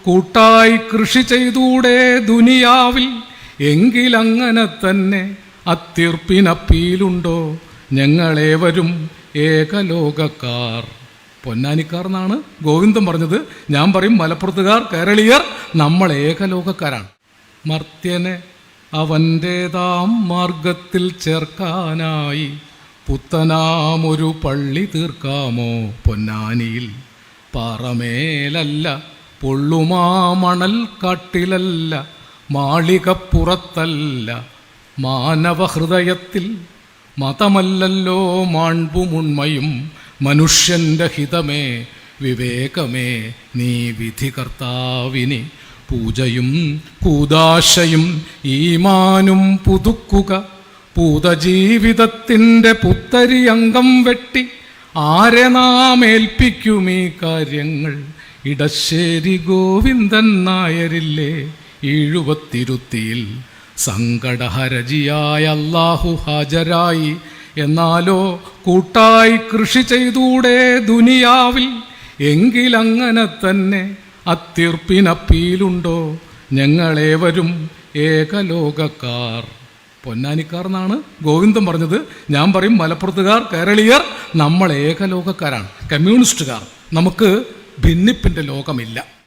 കൂട്ടായി കൃഷി ചെയ്തൂടെ ദുനിയാവിൽ? എങ്കിലങ്ങനെ തന്നെ അത്തീർപ്പിനപ്പീലുണ്ടോ? ഞങ്ങളേവരും ഏകലോകക്കാർ. പൊന്നാനിക്കാർ എന്നാണ് ഗോവിന്ദൻ പറഞ്ഞത്. ഞാൻ പറയും മലപ്പുറത്തുകാർ, കേരളീയർ നമ്മൾ ഏകലോകക്കാരാണ്. മർത്യനെ അവൻ്റേതാം മാർഗത്തിൽ ചേർക്കാനായി പുത്തനാമൊരു പള്ളി തീർക്കാമോ പൊന്നാനിയിൽ? പാറമേലല്ല, പൊള്ളുമാ മണൽ കാട്ടിലല്ല, മാളികപ്പുറത്തല്ല, മാനവഹൃദയത്തിൽ. മതമല്ലല്ലോ മാൺപുമുണ്മയും, മനുഷ്യൻ്റെ ഹിതമേ വിവേകമേ നീ വിധികർത്താവിനെ. പൂജയും കൂദാശയും ഈമാനും പുതുക്കുക, പൂതജീവിതത്തിൻ്റെ പുത്തരി അംഗം വെട്ടി ആരെ നാം ഏൽപ്പിക്കുമീ കാര്യങ്ങൾ? ഇടശ്ശേരി ഗോവിന്ദൻ നായരില്ലേ ഈഴുവത്തിരുത്തിയിൽ? സങ്കടഹരജിയായ അല്ലാഹു ഹാജരായി. എന്നാലോ കൂട്ടായി കൃഷി ചെയ്തൂടെ ദുനിയാവിൽ? എങ്കിലങ്ങനെ തന്നെ അത്തീർപ്പിനപ്പീലുണ്ടോ? ഞങ്ങളേവരും ഏകലോകക്കാർ. പൊന്നാനിക്കാർ എന്നാണ് ഗോവിന്ദൻ പറഞ്ഞത്. ഞാൻ പറയും മലപ്പുറത്തുകാർ, കേരളീയർ നമ്മൾ ഏകലോകക്കാരാണ്. കമ്മ്യൂണിസ്റ്റുകാർ നമുക്ക് ഭിന്നിപ്പിൻ്റെ ലോകമില്ല.